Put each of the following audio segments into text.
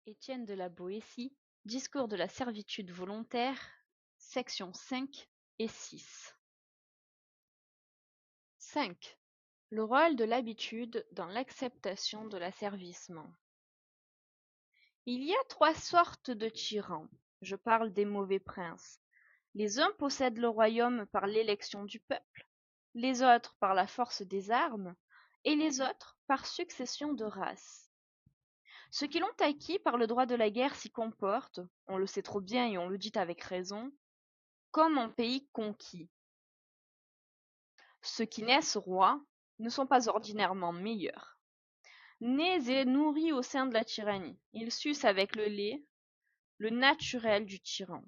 Étienne de la Boétie, Discours de la servitude volontaire, sections 5 et 6. 5. Le rôle de l'habitude dans l'acceptation de l'asservissement. Il y a 3 sortes de tyrans. Je parle des mauvais princes. Les uns possèdent le royaume par l'élection du peuple, les autres par la force des armes, et les autres par succession de races. Ceux qui l'ont acquis par le droit de la guerre s'y comportent, on le sait trop bien et on le dit avec raison, comme en pays conquis. Ceux qui naissent rois ne sont pas ordinairement meilleurs. Nés et nourris au sein de la tyrannie, ils sucent avec le lait le naturel du tyran.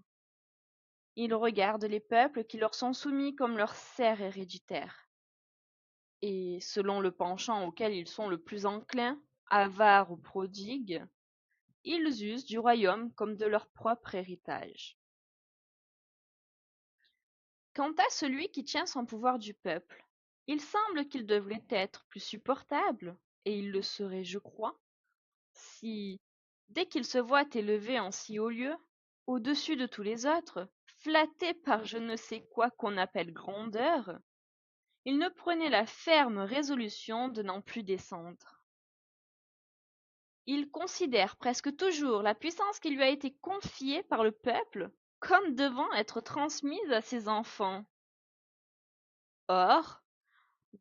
Ils regardent les peuples qui leur sont soumis comme leurs serfs héréditaires. Et selon le penchant auquel ils sont le plus enclins, avares ou prodigues, ils usent du royaume comme de leur propre héritage. Quant à celui qui tient son pouvoir du peuple, il semble qu'il devrait être plus supportable, et il le serait, je crois, si, dès qu'il se voit élevé en si haut lieu, au-dessus de tous les autres, flatté par je ne sais quoi qu'on appelle grandeur, il ne prenait la ferme résolution de n'en plus descendre. Il considère presque toujours la puissance qui lui a été confiée par le peuple comme devant être transmise à ses enfants. Or,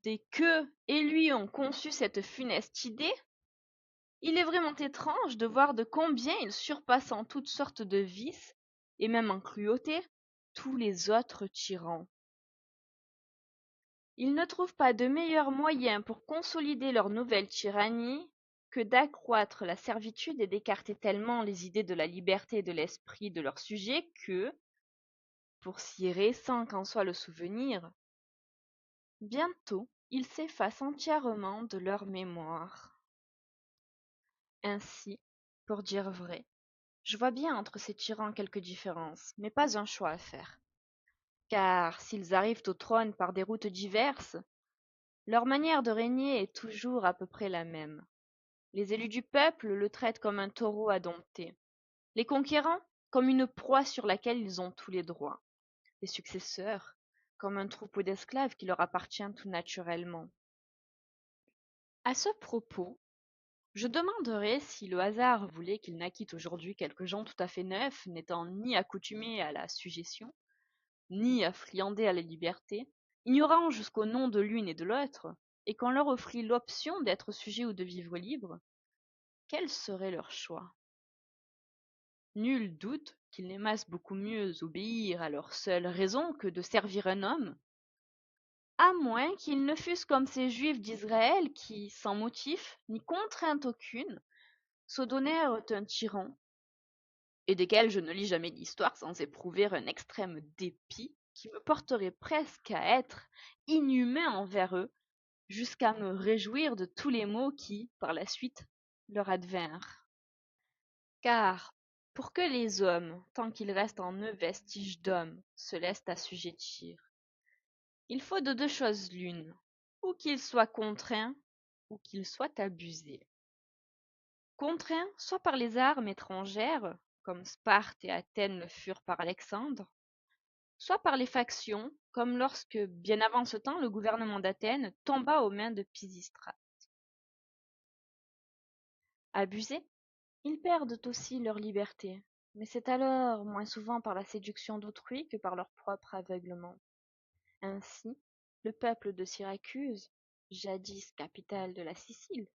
dès qu'eux et lui ont conçu cette funeste idée, il est vraiment étrange de voir de combien il surpasse en toutes sortes de vices, et même en cruauté, tous les autres tyrans. Ils ne trouvent pas de meilleur moyen pour consolider leur nouvelle tyrannie que d'accroître la servitude et d'écarter tellement les idées de la liberté et de l'esprit de leurs sujets que, pour si récent qu'en soit le souvenir, bientôt ils s'effacent entièrement de leur mémoire. Ainsi, pour dire vrai, je vois bien entre ces tyrans quelques différences, mais pas un choix à faire. Car s'ils arrivent au trône par des routes diverses, leur manière de régner est toujours à peu près la même. Les élus du peuple le traitent comme un taureau à dompter, les conquérants comme une proie sur laquelle ils ont tous les droits, les successeurs comme un troupeau d'esclaves qui leur appartient tout naturellement. À ce propos, je demanderais si le hasard voulait qu'il naquît aujourd'hui quelques gens tout à fait neufs, n'étant ni accoutumés à la sujétion, ni affriandés à la liberté, ignorant jusqu'au nom de l'une et de l'autre, et qu'on leur offrit l'option d'être sujets ou de vivre libres, quel serait leur choix? Nul doute qu'ils n'aimassent beaucoup mieux obéir à leur seule raison que de servir un homme, à moins qu'ils ne fussent comme ces Juifs d'Israël qui, sans motif, ni contrainte aucune, se donnèrent un tyran, et desquels je ne lis jamais l'histoire sans éprouver un extrême dépit qui me porterait presque à être inhumain envers eux, jusqu'à me réjouir de tous les maux qui, par la suite, leur advinrent. Car, pour que les hommes, tant qu'il reste en eux vestige d'hommes, se laissent assujettir, il faut de 2 choses l'une, ou qu'ils soient contraints, ou qu'ils soient abusés. Contraints soit par les armes étrangères, comme Sparte et Athènes le furent par Alexandre, soit par les factions, comme lorsque, bien avant ce temps, le gouvernement d'Athènes tomba aux mains de Pisistrate. Abusés, ils perdent aussi leur liberté, mais c'est alors moins souvent par la séduction d'autrui que par leur propre aveuglement. Ainsi, le peuple de Syracuse, jadis capitale de la Sicile,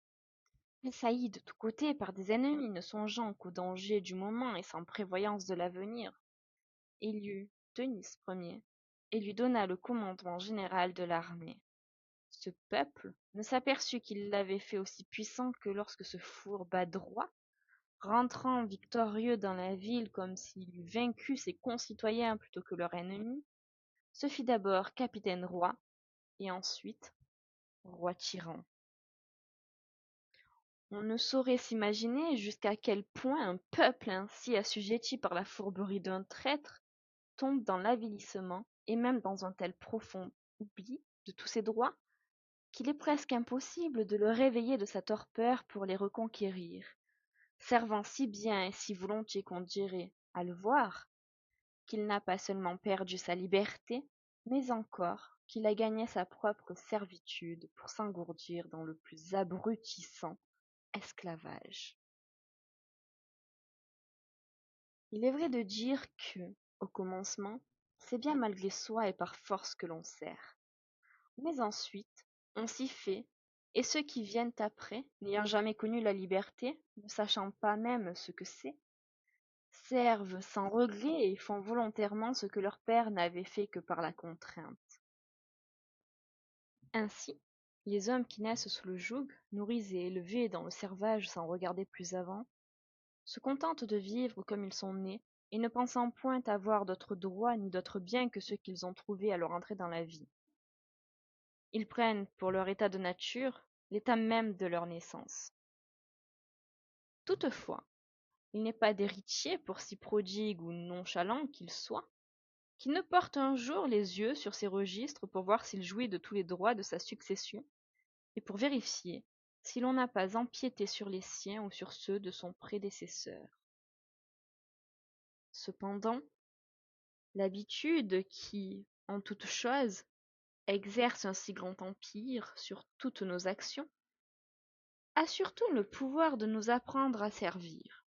assailli de tous côtés par des ennemis ne songeant qu'aux dangers du moment et sans prévoyance de l'avenir, élut Denis Ier et lui donna le commandement général de l'armée. Ce peuple ne s'aperçut qu'il l'avait fait aussi puissant que lorsque ce fourbe adroit, rentrant victorieux dans la ville comme s'il eût vaincu ses concitoyens plutôt que leurs ennemis, se fit d'abord capitaine roi et ensuite roi tyran. On ne saurait s'imaginer jusqu'à quel point un peuple ainsi assujetti par la fourberie d'un traître tombe dans l'avilissement et même dans un tel profond oubli de tous ses droits qu'il est presque impossible de le réveiller de sa torpeur pour les reconquérir, servant si bien et si volontiers qu'on dirait, à le voir, qu'il n'a pas seulement perdu sa liberté, mais encore qu'il a gagné sa propre servitude pour s'engourdir dans le plus abrutissant esclavage. Il est vrai de dire que, au commencement, c'est bien malgré soi et par force que l'on sert. Mais ensuite, on s'y fait, et ceux qui viennent après, n'ayant jamais connu la liberté, ne sachant pas même ce que c'est, servent sans regret et font volontairement ce que leur père n'avait fait que par la contrainte. Ainsi, les hommes qui naissent sous le joug, nourris et élevés dans le servage sans regarder plus avant, se contentent de vivre comme ils sont nés, et ne pensant point avoir d'autres droits ni d'autres biens que ceux qu'ils ont trouvés à leur entrée dans la vie. Ils prennent pour leur état de nature l'état même de leur naissance. Toutefois, il n'est pas d'héritier, pour si prodigue ou nonchalant qu'il soit, qui ne porte un jour les yeux sur ses registres pour voir s'il jouit de tous les droits de sa succession, et pour vérifier si l'on n'a pas empiété sur les siens ou sur ceux de son prédécesseur. Cependant, l'habitude qui, en toute chose, exerce un si grand empire sur toutes nos actions, a surtout le pouvoir de nous apprendre à servir.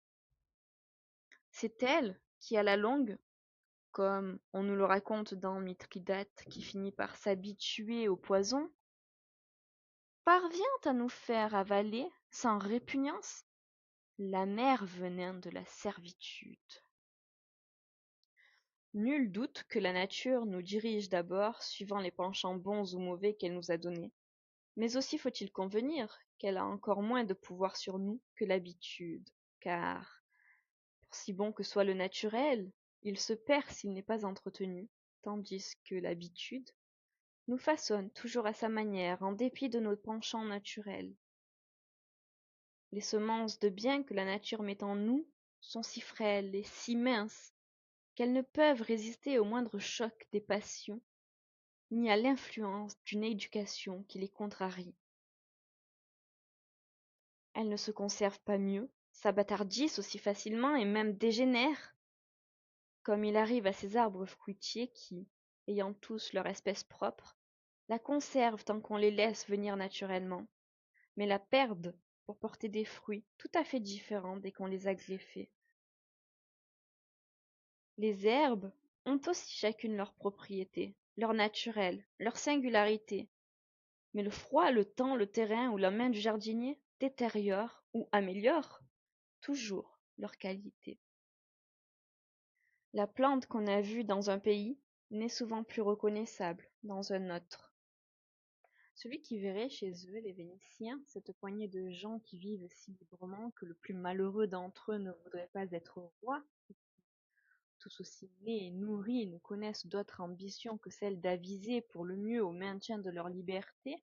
C'est elle qui, à la longue, comme on nous le raconte dans Mithridate qui finit par s'habituer au poison, parvient à nous faire avaler, sans répugnance, l'amer venin de la servitude. Nul doute que la nature nous dirige d'abord suivant les penchants bons ou mauvais qu'elle nous a donnés, mais aussi faut-il convenir qu'elle a encore moins de pouvoir sur nous que l'habitude, car, pour si bon que soit le naturel, il se perd s'il n'est pas entretenu, tandis que l'habitude nous façonne toujours à sa manière en dépit de nos penchants naturels. Les semences de bien que la nature met en nous sont si frêles et si minces qu'elles ne peuvent résister au moindre choc des passions, ni à l'influence d'une éducation qui les contrarie. Elles ne se conservent pas mieux, s'abâtardissent aussi facilement et même dégénèrent, comme il arrive à ces arbres fruitiers qui, ayant tous leur espèce propre, la conservent tant qu'on les laisse venir naturellement, mais la perdent pour porter des fruits tout à fait différents dès qu'on les a greffés. Les herbes ont aussi chacune leurs propriétés, leur naturel, leur singularité, mais le froid, le temps, le terrain ou la main du jardinier détériorent ou améliorent toujours leur qualité. La plante qu'on a vue dans un pays n'est souvent plus reconnaissable dans un autre. Celui qui verrait chez eux, les Vénitiens, cette poignée de gens qui vivent si librement que le plus malheureux d'entre eux ne voudrait pas être roi, tous aussi nés et nourris ne connaissent d'autre ambition que celle d'aviser pour le mieux au maintien de leur liberté,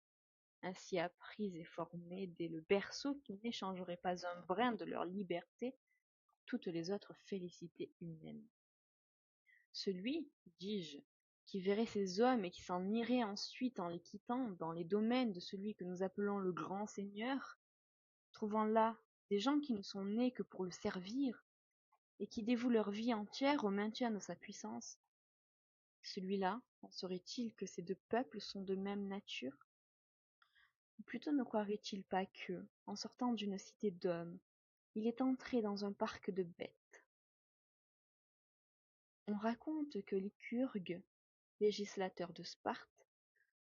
ainsi apprise et formée dès le berceau, qui n'échangeraient pas un brin de leur liberté pour toutes les autres félicités humaines. Celui, dis-je, qui verrait ces hommes et qui s'en irait ensuite en les quittant dans les domaines de celui que nous appelons le grand Seigneur, trouvant là des gens qui ne sont nés que pour le servir et qui dévouent leur vie entière au maintien de sa puissance, celui-là penserait-il que ces deux peuples sont de même nature? Ou plutôt ne croirait-il pas que, en sortant d'une cité d'hommes, il est entré dans un parc de bêtes? On raconte que Lycurgue, législateur de Sparte,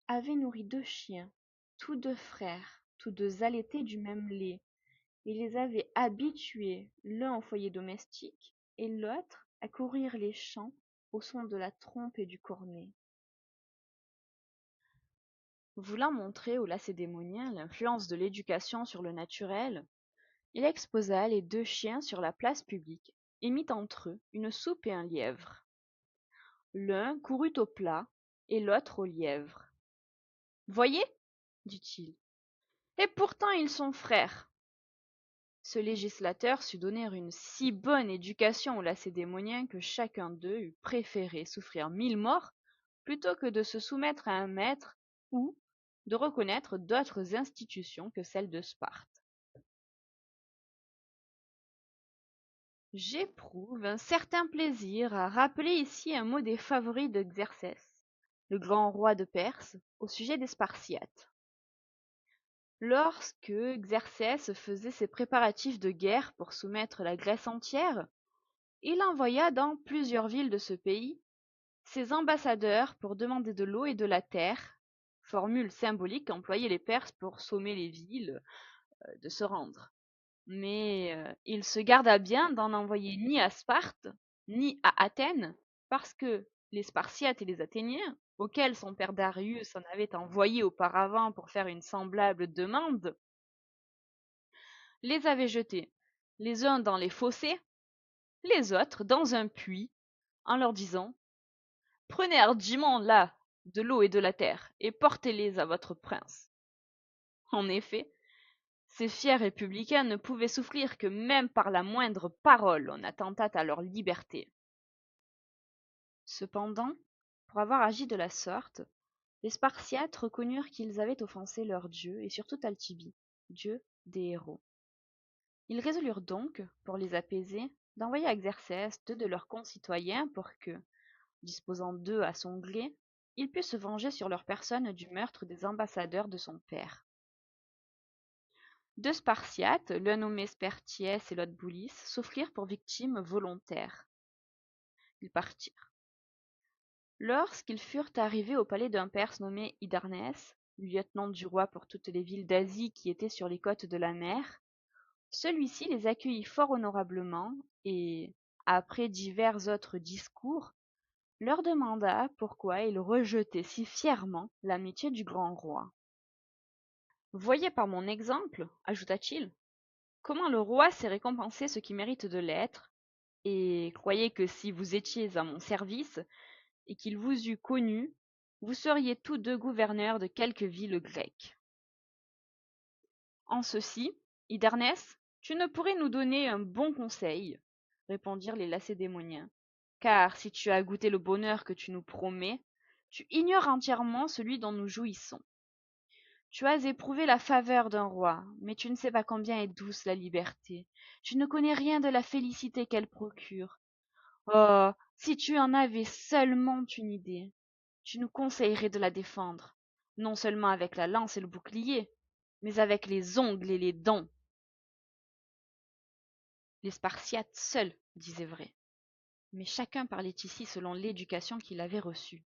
avait nourri 2 chiens, tous 2 frères, tous 2 allaités du même lait, et les avait habitués l'un au foyer domestique et l'autre à courir les champs au son de la trompe et du cornet. Voulant montrer aux Lacédémoniens l'influence de l'éducation sur le naturel, il exposa les 2 chiens sur la place publique et mit entre eux une soupe et un lièvre. L'un courut au plat et l'autre au lièvre. Voyez, dit-il, et pourtant ils sont frères. Ce législateur sut donner une si bonne éducation aux Lacédémoniens que chacun d'eux eût préféré souffrir 1000 morts plutôt que de se soumettre à un maître ou de reconnaître d'autres institutions que celles de Sparte. J'éprouve un certain plaisir à rappeler ici un mot des favoris de Xerxès, le grand roi de Perse, au sujet des Spartiates. Lorsque Xerxès faisait ses préparatifs de guerre pour soumettre la Grèce entière, il envoya dans plusieurs villes de ce pays ses ambassadeurs pour demander de l'eau et de la terre, formule symbolique qu'employaient les Perses pour sommer les villes de se rendre. Mais il se garda bien d'en envoyer ni à Sparte, ni à Athènes, parce que les Spartiates et les Athéniens, auxquels son père Darius en avait envoyé auparavant pour faire une semblable demande, les avaient jetés, les uns dans les fossés, les autres dans un puits, en leur disant: Prenez hardiment là de l'eau et de la terre, et portez-les à votre prince. En effet, ces fiers républicains ne pouvaient souffrir que même par la moindre parole on attentât à leur liberté. Cependant, pour avoir agi de la sorte, les Spartiates reconnurent qu'ils avaient offensé leur dieu et surtout Talthybi, dieu des héros. Ils résolurent donc, pour les apaiser, d'envoyer à Xerxès deux de leurs concitoyens pour que, disposant d'eux à son gré, il put se venger sur leur personne du meurtre des ambassadeurs de son père. Deux Spartiates, l'un nommé Spertiès et l'autre Boulis, s'offrirent pour victimes volontaires. Ils partirent. Lorsqu'ils furent arrivés au palais d'un Perse nommé Hydarnès, lieutenant du roi pour toutes les villes d'Asie qui étaient sur les côtes de la mer, celui-ci les accueillit fort honorablement et, après divers autres discours, leur demanda pourquoi ils rejetaient si fièrement l'amitié du grand roi. Voyez par mon exemple, ajouta-t-il, comment le roi sait récompenser ce qui mérite de l'être, et croyez que si vous étiez à mon service, et qu'il vous eût connu, vous seriez tous deux gouverneurs de quelque ville grecque. En ceci, Hydarnès, tu ne pourrais nous donner un bon conseil, répondirent les Lacédémoniens, car si tu as goûté le bonheur que tu nous promets, tu ignores entièrement celui dont nous jouissons. Tu as éprouvé la faveur d'un roi, mais tu ne sais pas combien est douce la liberté. Tu ne connais rien de la félicité qu'elle procure. Oh, si tu en avais seulement une idée, tu nous conseillerais de la défendre, non seulement avec la lance et le bouclier, mais avec les ongles et les dents. Les Spartiates seuls disaient vrai, mais chacun parlait ici selon l'éducation qu'il avait reçue.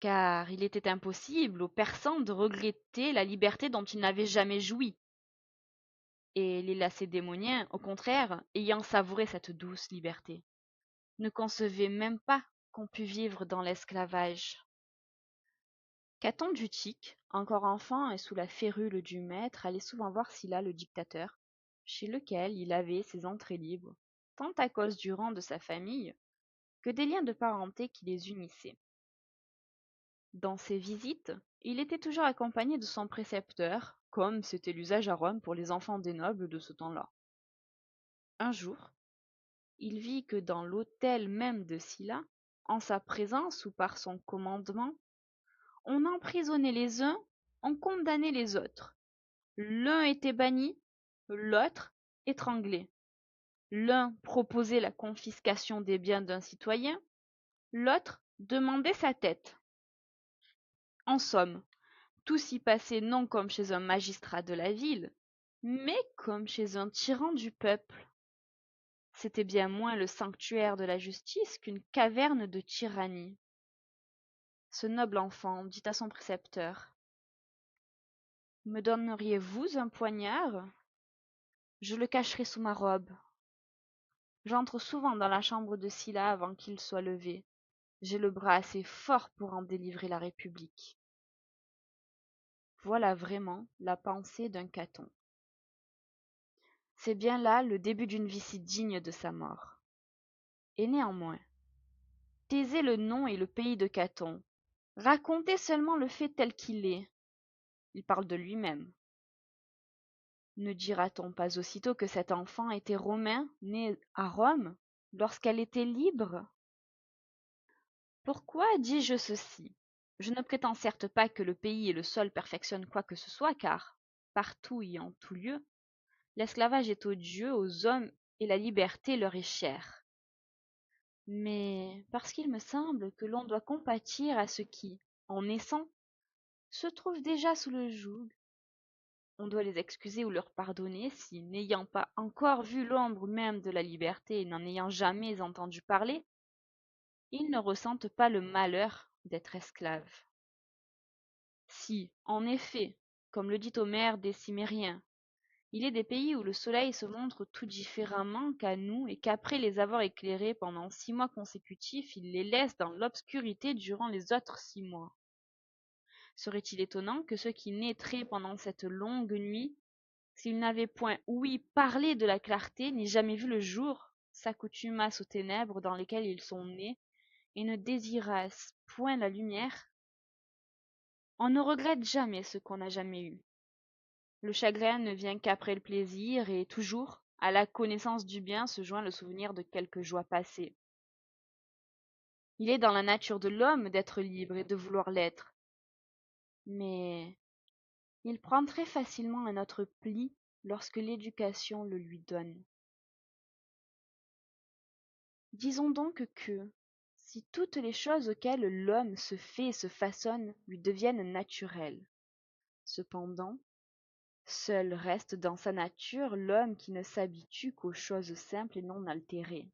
Car il était impossible aux Persans de regretter la liberté dont ils n'avaient jamais joui. Et les Lacédémoniens, au contraire, ayant savouré cette douce liberté, ne concevaient même pas qu'on pût vivre dans l'esclavage. Caton d'Utique, encore enfant et sous la férule du maître, allait souvent voir Sylla le dictateur, chez lequel il avait ses entrées libres, tant à cause du rang de sa famille que des liens de parenté qui les unissaient. Dans ses visites, il était toujours accompagné de son précepteur, comme c'était l'usage à Rome pour les enfants des nobles de ce temps-là. Un jour, il vit que dans l'hôtel même de Sylla, en sa présence ou par son commandement, on emprisonnait les uns, on condamnait les autres. L'un était banni, l'autre étranglé. L'un proposait la confiscation des biens d'un citoyen, l'autre demandait sa tête. En somme, tout s'y passait non comme chez un magistrat de la ville, mais comme chez un tyran du peuple. C'était bien moins le sanctuaire de la justice qu'une caverne de tyrannie. Ce noble enfant dit à son précepteur: Me donneriez-vous un poignard? Je le cacherai sous ma robe. J'entre souvent dans la chambre de Sylla avant qu'il soit levé. J'ai le bras assez fort pour en délivrer la République. Voilà vraiment la pensée d'un Caton. C'est bien là le début d'une vie si digne de sa mort. Et néanmoins, taisez le nom et le pays de Caton. Racontez seulement le fait tel qu'il est. Il parle de lui-même. Ne dira-t-on pas aussitôt que cet enfant était romain, né à Rome, lorsqu'elle était libre? Pourquoi dis-je ceci? Je ne prétends certes pas que le pays et le sol perfectionnent quoi que ce soit, car, partout et en tout lieu, l'esclavage est odieux aux hommes et la liberté leur est chère. Mais parce qu'il me semble que l'on doit compatir à ceux qui, en naissant, se trouvent déjà sous le joug, on doit les excuser ou leur pardonner si, n'ayant pas encore vu l'ombre même de la liberté et n'en ayant jamais entendu parler, ils ne ressentent pas le malheur d'être esclaves. Si, en effet, comme le dit Homère des Cimériens, il est des pays où le soleil se montre tout différemment qu'à nous et qu'après les avoir éclairés pendant 6 mois consécutifs, il les laisse dans l'obscurité durant les autres 6 mois. Serait-il étonnant que ceux qui naîtraient pendant cette longue nuit, s'ils n'avaient point ouï parler de la clarté, ni jamais vu le jour, s'accoutumassent aux ténèbres dans lesquelles ils sont nés, et ne désirassent point la lumière? On ne regrette jamais ce qu'on n'a jamais eu. Le chagrin ne vient qu'après le plaisir, et toujours, à la connaissance du bien se joint le souvenir de quelque joie passée. Il est dans la nature de l'homme d'être libre et de vouloir l'être, mais il prend très facilement un autre pli lorsque l'éducation le lui donne. Disons donc que, si toutes les choses auxquelles l'homme se fait et se façonne lui deviennent naturelles, cependant, seul reste dans sa nature l'homme qui ne s'habitue qu'aux choses simples et non altérées.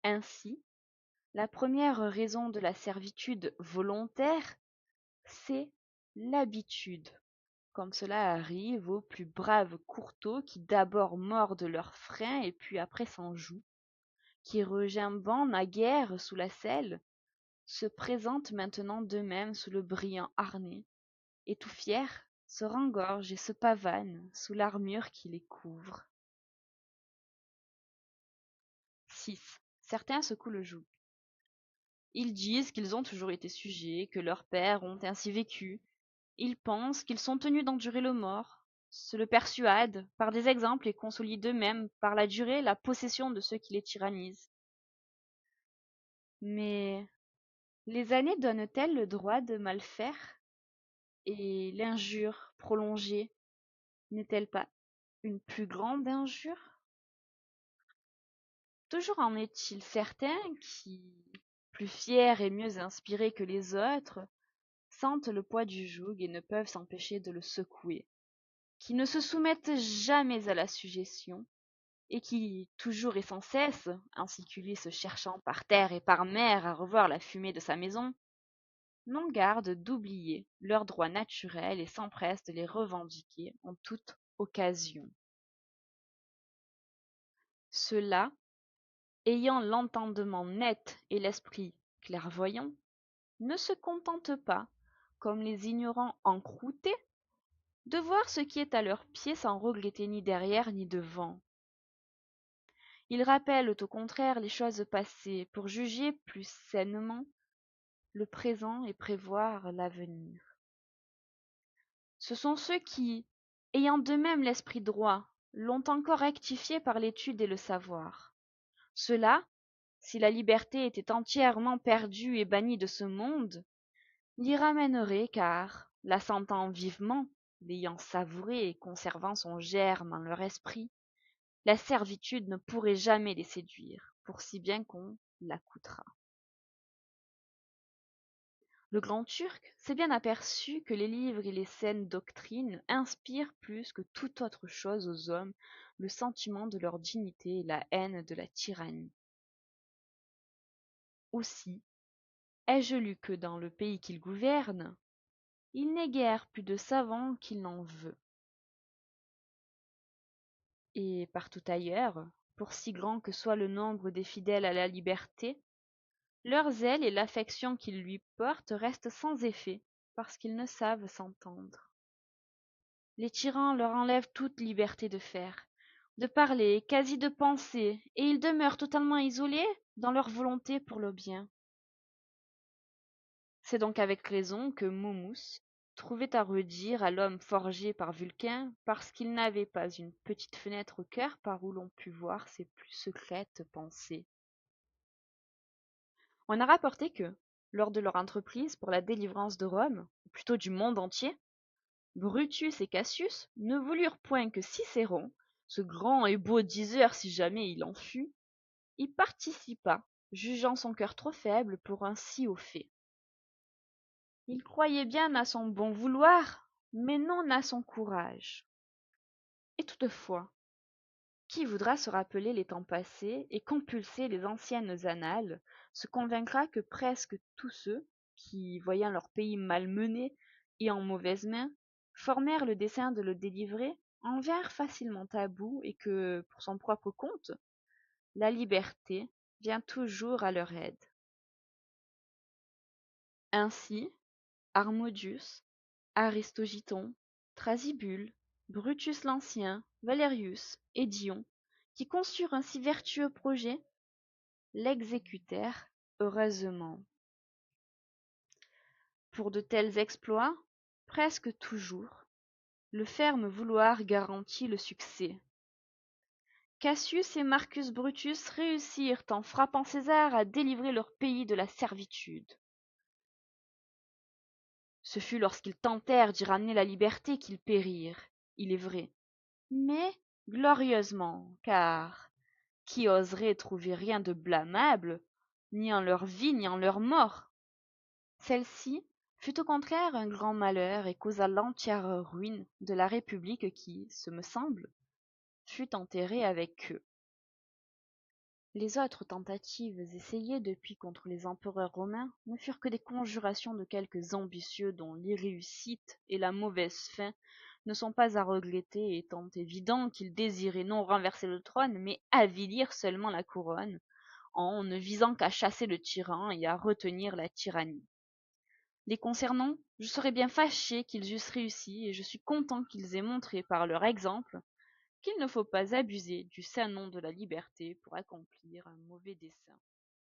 Ainsi, la première raison de la servitude volontaire, c'est l'habitude, comme cela arrive aux plus braves courteaux qui d'abord mordent leurs freins et puis après s'en jouent, qui regimbant naguère sous la selle, se présentent maintenant d'eux-mêmes sous le brillant harnais, et tout fiers se rengorgent et se pavanent sous l'armure qui les couvre. 6. Certains secouent le joug. Ils disent qu'ils ont toujours été sujets, que leurs pères ont ainsi vécu. Ils pensent qu'ils sont tenus d'endurer le mort, se le persuadent par des exemples et consolident eux-mêmes par la durée la possession de ceux qui les tyrannisent. Mais les années donnent-elles le droit de mal faire? Et l'injure prolongée n'est-elle pas une plus grande injure? Toujours en est-il certains qui, plus fiers et mieux inspirés que les autres, sentent le poids du joug et ne peuvent s'empêcher de le secouer, qui ne se soumettent jamais à la suggestion, et qui, toujours et sans cesse, ainsi qu'Ulysse cherchant par terre et par mer à revoir la fumée de sa maison, n'ont garde d'oublier leurs droits naturels et s'empressent de les revendiquer en toute occasion. Ceux-là, ayant l'entendement net et l'esprit clairvoyant, ne se contentent pas, comme les ignorants encroutés, de voir ce qui est à leurs pieds sans regretter ni derrière ni devant. Ils rappellent au contraire les choses passées pour juger plus sainement le présent et prévoir l'avenir. Ce sont ceux qui, ayant d'eux-mêmes l'esprit droit, l'ont encore rectifié par l'étude et le savoir. Ceux-là, si la liberté était entièrement perdue et bannie de ce monde, l'y ramèneraient car, la sentant vivement, l'ayant savourée et conservant son germe en leur esprit, la servitude ne pourrait jamais les séduire, pour si bien qu'on l'accoutera. Le grand Turc s'est bien aperçu que les livres et les saines doctrines inspirent plus que toute autre chose aux hommes le sentiment de leur dignité et la haine de la tyrannie. Aussi, ai-je lu que dans le pays qu'il gouverne, il n'est guère plus de savants qu'il n'en veut. Et partout ailleurs, pour si grand que soit le nombre des fidèles à la liberté, leur zèle et l'affection qu'ils lui portent restent sans effet, parce qu'ils ne savent s'entendre. Les tyrans leur enlèvent toute liberté de faire, de parler, quasi de penser, et ils demeurent totalement isolés dans leur volonté pour le bien. C'est donc avec raison que Momus trouvait à redire à l'homme forgé par Vulcain, parce qu'il n'avait pas une petite fenêtre au cœur par où l'on pût voir ses plus secrètes pensées. On a rapporté que, lors de leur entreprise pour la délivrance de Rome, ou plutôt du monde entier, Brutus et Cassius ne voulurent point que Cicéron ce grand et beau diseur si jamais il en fut, y participa, jugeant son cœur trop faible pour un si haut fait. Il croyait bien à son bon vouloir, mais non à son courage. Et toutefois, qui voudra se rappeler les temps passés et compulser les anciennes annales, se convaincra que presque tous ceux, qui, voyant leur pays malmené et en mauvaise main, formèrent le dessein de le délivrer, en vinrent facilement à bout et que, pour son propre compte, la liberté vient toujours à leur aide. Ainsi, Harmodius, Aristogiton, Thrasybule, Brutus l'Ancien, Valerius et Dion, qui conçurent un si vertueux projet, l'exécutèrent heureusement. Pour de tels exploits, presque toujours, le ferme vouloir garantit le succès. Cassius et Marcus Brutus réussirent en frappant César à délivrer leur pays de la servitude. Ce fut lorsqu'ils tentèrent d'y ramener la liberté qu'ils périrent, il est vrai, mais glorieusement, car qui oserait trouver rien de blâmable, ni en leur vie ni en leur mort? Celle-ci fut au contraire un grand malheur et causa l'entière ruine de la République qui, ce me semble, fut enterrée avec eux. Les autres tentatives essayées depuis contre les empereurs romains ne furent que des conjurations de quelques ambitieux dont l'irréussite et la mauvaise fin ne sont pas à regretter, étant évident qu'ils désiraient non renverser le trône, mais avilir seulement la couronne, en ne visant qu'à chasser le tyran et à retenir la tyrannie. Les concernant, je serais bien fâché qu'ils eussent réussi, et je suis content qu'ils aient montré par leur exemple qu'il ne faut pas abuser du saint nom de la liberté pour accomplir un mauvais dessein.